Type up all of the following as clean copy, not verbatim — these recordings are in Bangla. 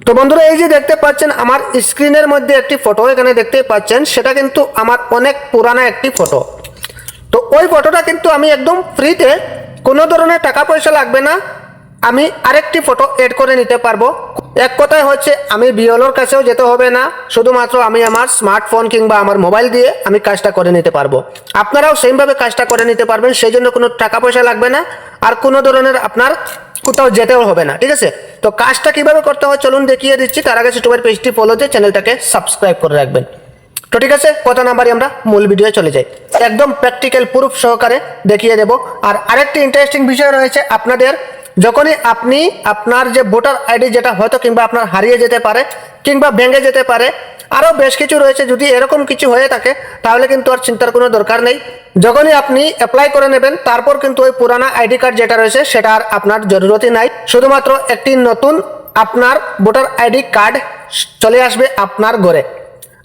তো বন্ধুরা এই যে দেখতে পাচ্ছেন আমার স্ক্রিনের মধ্যে একটি ফটো এখানে দেখতে পাচ্ছেন, সেটা কিন্তু আমার অনেক পুরানা একটি ফটো। তো ওই ফটোটা কিন্তু আমি একদম ফ্রিতে, কোনো ধরনের টাকা পয়সা লাগবে না, আমি আরেকটি ফটো এড করে নিতে পারবো। এক কথায় হচ্ছে আমি বিএলওর কাছেও যেতে হবে না, শুধুমাত্র আমি আমার স্মার্টফোন কিংবা আমার মোবাইল দিয়ে আমি কাজটা করে নিতে পারবো। আপনারাও সেমভাবে কাজটা করে নিতে পারবেন, সেই জন্য কোনো টাকা পয়সা লাগবে না, আর কোনো ধরনের আপনার কোথাও যেতেও হবে না। ঠিক আছে, তো কাজটা কিভাবে করতে হয় চলুন দেখিয়ে দিচ্ছি। তার আগে ইউটিউবের পেজটি ফলো দিয়ে চ্যানেলটাকে সাবস্ক্রাইব করে রাখবেন। তো ঠিক আছে, কথা না বাড়িয়ে আমরা মূল ভিডিও চলে যাই, একদম প্র্যাকটিক্যাল প্রুফ সহকারে দেখিয়ে দেব। আর আরেকটি ইন্টারেস্টিং বিষয় রয়েছে, আপনাদের যখনই আপনি আপনার যে ভোটার আইডি যেটা হয়তো কিংবা আপনার হারিয়ে যেতে পারে কিংবা ভেঙে যেতে পারে, আরও বেশ কিছু রয়েছে, যদি এরকম কিছু হয়ে থাকে তাহলে কিন্তু আর চিন্তার কোনো দরকার নেই। যখনই আপনি অ্যাপ্লাই করে নেবেন তারপর কিন্তু ওই পুরানা আইডি কার্ড যেটা রয়েছে সেটা আর আপনার জরুরতই নাই, শুধুমাত্র একটি নতুন আপনার ভোটার আইডি কার্ড চলে আসবে আপনার ঘরে,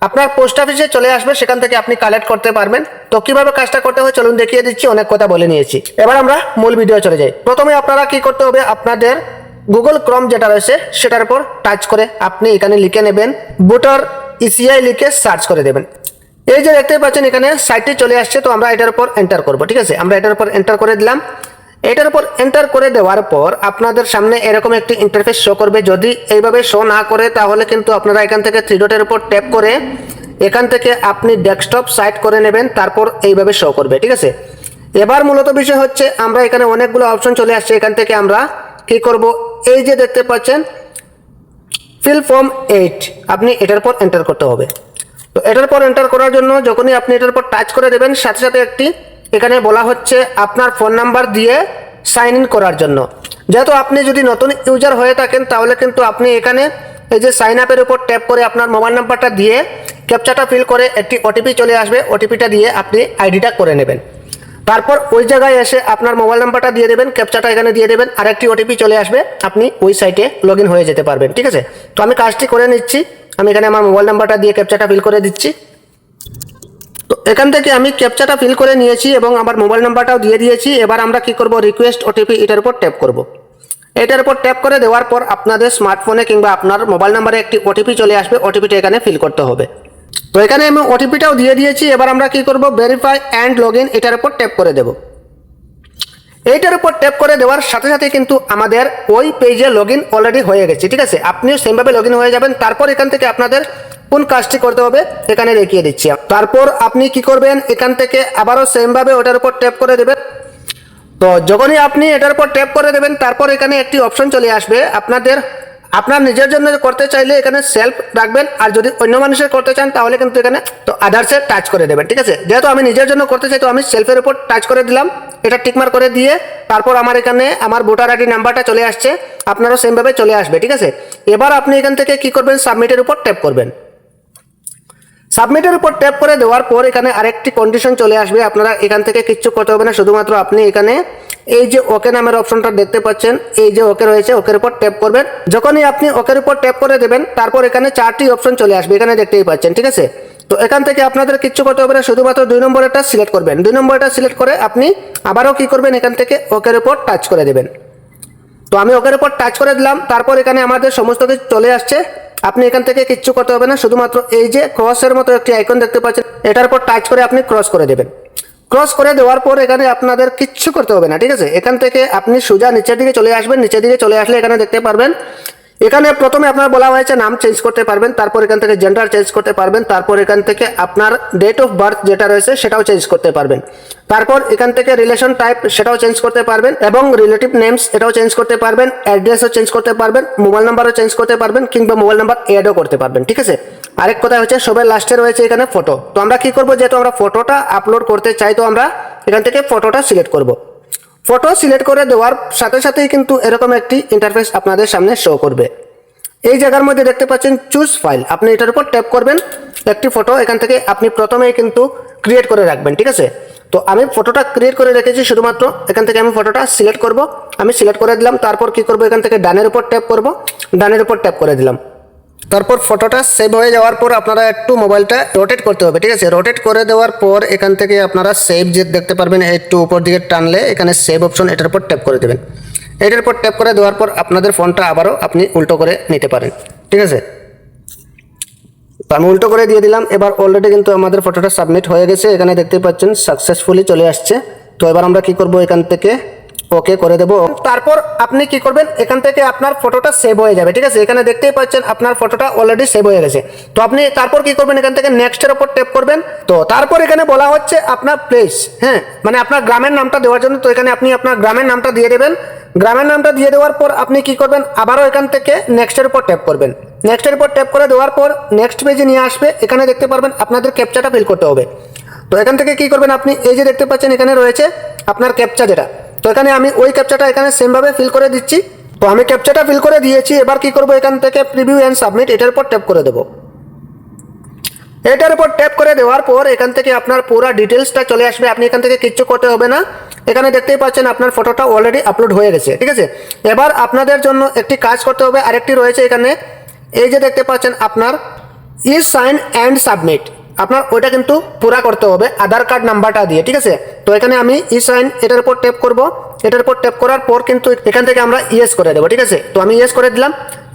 আপনার পোস্ট অফিসে চলে আসবে, সেখান থেকে আপনি কালেক্ট করতে পারবেন। তো কিভাবে কাজটা করতে হয় চলুন দেখিয়ে দিচ্ছি, অনেক কথা বলে নিয়েছি, এবার আমরা মূল ভিডিও চলে যাই। প্রথমে আপনারা কি করতে হবে, আপনাদের গুগল ক্রোম যেটা রয়েছে সেটার উপর টাচ করে আপনি এখানে লিখে নেবেন ভোটার ইসিআই, লিখে সার্চ করে দেবেন। এই যে দেখতে পাচ্ছেন এখানে সাইটটি চলে আসছে, তো আমরা এটার উপর এন্টার করব। ঠিক আছে, আমরা এটার উপর এন্টার করে দিলাম। এটার উপর এন্টার করে দেওয়ার পর আপনাদের সামনে এরকম একটি ইন্টারফেস শো করবে। যদি এইভাবে শো না করে তাহলে কিন্তু আপনারা এখান থেকে থ্রি ডটের উপর ট্যাপ করে এখান থেকে আপনি ডেস্কটপ সাইট করে নেবেন, তারপর এইভাবে শো করবে। ঠিক আছে, এবার মূলত বিষয় হচ্ছে আমরা এখানে অনেকগুলো অপশন চলে আসছে, এখান থেকে আমরা কি করব, এই যে দেখতে পাচ্ছেন ফিল ফর্ম 8, আপনি এটার পর এন্টার করতে হবে। তো এটার পর এন্টার করার জন্য যখনই আপনি এটার পর টাচ করে দেবেন, সাথে সাথে একটি এখানে বলা হচ্ছে আপনার ফোন নাম্বার দিয়ে সাইন ইন করার জন্য। যেহেতু আপনি যদি নতুন ইউজার হয়ে থাকেন তাহলে কিন্তু আপনি এখানে এই যে সাইন আপের উপর ট্যাপ করে আপনার মোবাইল নাম্বারটা দিয়ে ক্যাপচাটা ফিল করে একটি ওটিপি চলে আসবে, ওটিপিটা দিয়ে আপনি আইডিটা করে নেবেন। তারপর ওই জায়গায় এসে আপনার মোবাইল নাম্বারটা দিয়ে দেবেন, ক্যাপচাটা এখানে দিয়ে দেবেন, আর একটি ওটিপি চলে আসবে, আপনি ওই সাইটে লগ ইন হয়ে যেতে পারবেন। ঠিক আছে, তো আমি কাজটি করে নিচ্ছি, আমি এখানে আমার মোবাইল নাম্বারটা দিয়ে ক্যাপচাটা ফিল করে দিচ্ছি। তো এখান থেকে আমি ক্যাপচাটা ফিল করে নিয়েছি এবং আমার মোবাইল নাম্বারটাও দিয়ে দিয়েছি। এবার আমরা কি করব, রিকোয়েস্ট ওটিপি, এটার উপর ট্যাপ করব। এটার উপর ট্যাপ করে দেওয়ার পর আপনাদের স্মার্টফোনে কিংবা আপনার মোবাইল নাম্বারে একটি ওটিপি চলে আসবে, ওটিপিটা এখানে ফিল করতে হবে। তো এখানে আমি ওটিপিটাও দিয়ে দিয়েছি। এবার আমরা কি করব, ভেরিফাই অ্যান্ড লগ ইন, এটার উপর ট্যাপ করে দেব। এইটার উপর ট্যাপ করে দেওয়ার সাথে সাথে কিন্তু আমাদের ওই পেজে লগ ইন অলরেডি হয়ে গেছে। ঠিক আছে, আপনিও সেমভাবে লগ ইন হয়ে যাবেন। তারপর এখান থেকে আপনাদের কোন কাজটি করতে হবে এখানে দেখিয়ে দিচ্ছি। তারপর আপনি কি করবেন, এখান থেকে আবারও সেমভাবে ওটার উপর ট্যাপ করে দেবেন। তো যখনই আপনি এটার উপর ট্যাপ করে দেবেন তারপর এখানে একটি অপশন চলে আসবে, আপনার নিজের জন্য করতে চাইলে এখানে সেলফ রাখবেন, আর যদি অন্য মানুষের করতে চান তাহলে কিন্তু এখানে তো আদার্সে টাচ করে দেবেন। ঠিক আছে, যেহেতু আমি নিজের জন্য করতে চাই তো আমি সেলফের উপর টাচ করে দিলাম, এটা টিকমার্ক করে দিয়ে তারপর আমার এখানে আমার ভোটার আইডি নাম্বারটা চলে আসছে, আপনারও সেমভাবে চলে আসবে। ঠিক আছে, এবার আপনি এখান থেকে কি করবেন, সাবমিটের উপর ট্যাপ করবেন। সাবমিটের উপর ট্যাপ করে দেওয়ার পর এখানে আরেকটি কন্ডিশন চলে আসবে, আপনারা এখান থেকে কিচ্ছু করতে হবে না, শুধুমাত্র আপনি এখানে এই যে ওকে নামের অপশনটা দেখতে পাচ্ছেন, এই যে ওকে রয়েছে, ওকের উপর ট্যাপ করবেন। যখনই আপনি ওকের উপর ট্যাপ করে দেবেন তারপর এখানে 4টি অপশন চলে আসবে, এখানে দেখতেই পাচ্ছেন। ঠিক আছে, তো এখান থেকে আপনাদের কিচ্ছু করতে হবে না, শুধুমাত্র 2 নম্বরটা সিলেক্ট করবেন। 2 নম্বরটা সিলেক্ট করে আপনি আবারও কি করবেন, এখান থেকে ওকের উপর টাচ করে দেবেন। তো আমি ওকের উপর টাচ করে দিলাম, তারপর এখানে আমাদের সমস্ত কিছু চলে আসছে, আপনি এখান থেকে কিচ্ছু করতে হবে না, শুধুমাত্র এই যে ক্রসের মতো একটি আইকন দেখতে পাচ্ছেন, এটার উপর টাচ করে আপনি ক্রস করে দেবেন। ক্রস করে দেওয়ার পর এখানে আপনাদের কিচ্ছু করতে হবে না। ঠিক আছে, এখান থেকে আপনি সোজা নিচের দিকে চলে আসবেন। নিচের দিকে চলে আসলে এখানে দেখতে পারবেন, এখানে প্রথমে আপনার বলা হয়েছে নাম চেঞ্জ করতে পারবেন, তারপর এখান থেকে জেন্ডার চেঞ্জ করতে পারবেন, তারপর এখান থেকে আপনার ডেট অফ বার্থ যেটা রয়েছে সেটাও চেঞ্জ করতে পারবেন, তারপর এখান থেকে রিলেশন টাইপ সেটাও চেঞ্জ করতে পারবেন এবং রিলেটিভ নেমস এটাও চেঞ্জ করতে পারবেন, অ্যাড্রেসও চেঞ্জ করতে পারবেন, মোবাইল নাম্বারও চেঞ্জ করতে পারবেন কিংবা মোবাইল নাম্বার এডও করতে পারবেন। ঠিক আছে, আরেক কথা হচ্ছে সবার লাস্টে রয়েছে এখানে ফটো। তো আমরা কি করব, যেহেতু আমরা ফটোটা আপলোড করতে চাই তো আমরা এখান থেকে ফটোটা সিলেক্ট করব। ফটো সিলেক্ট করে দেওয়ার সাথে সাথেই কিন্তু এরকম একটি ইন্টারফেস আপনাদের সামনে শো করবে। এই জায়গার মধ্যে দেখতে পাচ্ছেন চুজ ফাইল, আপনি এটার উপর ট্যাপ করবেন, একটি ফটো এখান থেকে আপনি প্রথমেই কিন্তু ক্রিয়েট করে রাখবেন। ঠিক আছে, তো আমি ফটোটা ক্রিয়েট করে রেখেছি, শুধুমাত্র এখান থেকে আমি ফটোটা সিলেক্ট করব। আমি সিলেক্ট করে দিলাম, তারপর কি করব, এখান থেকে ডানের উপর ট্যাপ করব, ডানের উপর ট্যাপ করে দিলাম। তারপর ফটোটা সেভ হয়ে যাওয়ার পর আপনারা একটু মোবাইলটা রোটেট করতে হবে। ঠিক আছে, রোটেট করে দেওয়ার পর এখান থেকে আপনারা সেভ যে দেখতে পারবেন, একটু উপর দিকে টানলে এখানে সেভ অপশন, এটার উপর ট্যাপ করে দেবেন। এটার উপর ট্যাপ করে দেওয়ার পর আপনাদের ফোনটা আবারও আপনি উল্টো করে নিতে পারেন। ঠিক আছে, তো আমি উল্টো করে দিয়ে দিলাম। এবার অলরেডি কিন্তু আমাদের ফটোটা সাবমিট হয়ে গেছে, এখানে দেখতেই পাচ্ছেন সাকসেসফুলি চলে আসছে। তো এবার আমরা কি করব, এখান থেকে ওকে করে দেব। তারপর আপনি কি করবেন, এখান থেকে আপনার ফটোটা সেভ হয়ে যাবে। ঠিক আছে, এখানে দেখতেই পাচ্ছেন আপনার ফটোটা অলরেডি সেভ হয়ে গেছে। তো আপনি তারপর কি করবেন, এখান থেকে নেক্সটের উপর ট্যাপ করবেন। তো তারপর এখানে বলা হচ্ছে আপনার প্লেস, হ্যাঁ মানে আপনার গ্রামের নামটা দেওয়ার জন্য। তো এখানে আপনি আপনার গ্রামের নামটা দিয়ে দেবেন। গ্রামের নামটা দিয়ে দেওয়ার পর আপনি কি করবেন, আবারও এখান থেকে নেক্সটের উপর ট্যাপ করবেন। নেক্সটের উপর ট্যাপ করে দেওয়ার পর নেক্সট পেজে নিয়ে আসবে। এখানে দেখতে পারবেন আপনাদের ক্যাপচাটা ফিল করতে হবে। তো এখান থেকে কি করবেন, আপনি এই যে দেখতে পাচ্ছেন এখানে রয়েছে আপনার ক্যাপচা যেটা। তো এখানে আমি ওই ক্যাপচাটা এখানে সেমভাবে ফিল করে দিচ্ছি। তো আমি ক্যাপচাটা ফিল করে দিয়েছি। এবার কি করব, এখান থেকে প্রিভিউ অ্যান্ড সাবমিট এটার উপর ট্যাপ করে দেবো। এটার উপর ট্যাপ করে দেওয়ার পর এখান থেকে আপনার পুরো ডিটেলসটা চলে আসবে। আপনি এখান থেকে কিচ্ছু করতে হবে না। এখানে দেখতেই পাচ্ছেন আপনার ফটোটা অলরেডি আপলোড হয়ে গেছে। ঠিক আছে, এবার আপনাদের জন্য একটি কাজ করতে হবে, আরেকটি রয়েছে এখানে। এই যে দেখতে পাচ্ছেন আপনার ই সাইন অ্যান্ড সাবমিট, আপনার ওইটা কিন্তু পুরা করতে হবে আধার কার্ড নাম্বারটা দিয়ে। ঠিক আছে, তো এখানে আমি ই সাইন এটার উপর ট্যাপ করব। এটার উপর ট্যাপ করার পর কিন্তু এখান থেকে আমরা ইয়েস করে দেবো। ঠিক আছে, তো আমি ইয়েস করে দিলাম।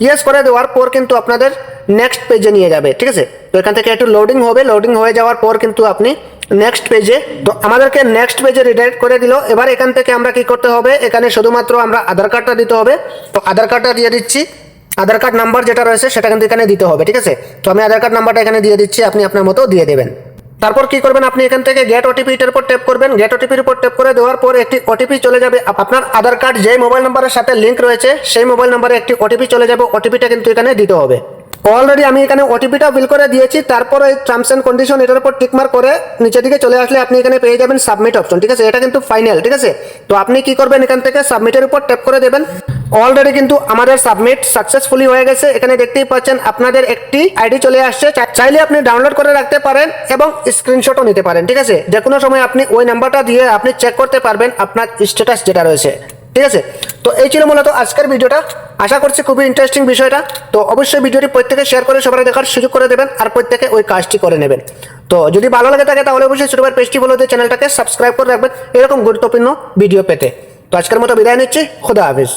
ইয়েস করে দেওয়ার পর কিন্তু আপনাদের নেক্সট পেজে নিয়ে যাবে। ঠিক আছে, তো এখান থেকে একটু লোডিং হবে। লোডিং হয়ে যাওয়ার পর কিন্তু আপনি নেক্সট পেজে, তো আমাদেরকে নেক্সট পেজে রিডাইরেক্ট করে দিল। এবার এখান থেকে আমরা কি করতে হবে, এখানে শুধুমাত্র আমরা আধার কার্ডটা দিতে হবে। তো আধার কার্ডটা দিয়ে দিচ্ছি। আধার কার্ড নাম্বার যেটা রয়েছে সেটা কিন্তু এখানে দিতে হবে। ঠিক আছে, তো আমি আধার কার্ড নাম্বারটা এখানে দিয়ে দিচ্ছি, আপনি আপনার মতো দিয়ে দেবেন। তারপর কি করবেন, আপনি এখান থেকে গেট ওটিপি এর উপর ট্যাপ করবেন। গেট ওটিপির উপর ট্যাপ করে দেওয়ার পর একটি ওটিপি চলে যাবে আপনার আধার কার্ড যে মোবাইল নাম্বারের সাথে লিঙ্ক রয়েছে সেই মোবাইল নাম্বারে একটি ওটিপি চলে যাবে। ওটিপিটা কিন্তু এখানে দিতে হবে। অলরেডি আমি এখানে ওটিপিটা ফিল করে দিয়েছি। তারপর এই টার্মস এন্ড কন্ডিশন এটার উপর টিকমার্ক করে নিচের দিকে চলে আসলে আপনি এখানে পেয়ে যাবেন সাবমিট অপশন। ঠিক আছে, এটা কিন্তু ফাইনাল। ঠিক আছে, তো আপনি কি করবেন, এখান থেকে সাবমিটের উপর ট্যাপ করে দেবেন। অলরেডি কিন্তু আমাদের সাবমিট সাকসেসফুলি হয়ে গেছে। এখানে দেখতেই পাচ্ছেন আপনাদের একটি আইডি চলে আসছে। চাইলে আপনি ডাউনলোড করে রাখতে পারেন এবং স্ক্রিনশটও নিতে পারেন। ঠিক আছে, যে কোনো সময় আপনি ওই নাম্বারটা দিয়ে আপনি চেক করতে পারবেন আপনার স্ট্যাটাস যেটা রয়েছে। ঠিক আছে, তো এই ছিল মূলত আজকের ভিডিওটা। আশা করছি খুবই ইন্টারেস্টিং বিষয়টা। তো অবশ্যই ভিডিওটি প্রত্যেকে শেয়ার করে সবাই দেখার সুযোগ করে দেবেন আর প্রত্যেকে ওই কাজটি করে নেবেন। তো যদি ভালো লাগে থাকে তাহলে অবশ্যই ছোটবার পেজটি ফলো দিয়ে চ্যানেলটাকে সাবস্ক্রাইব করে রাখবেন এরকম গুরুত্বপূর্ণ ভিডিও পেতে। তো আজকের মতো বিদায় নিচ্ছি, খুদা হাফেজ।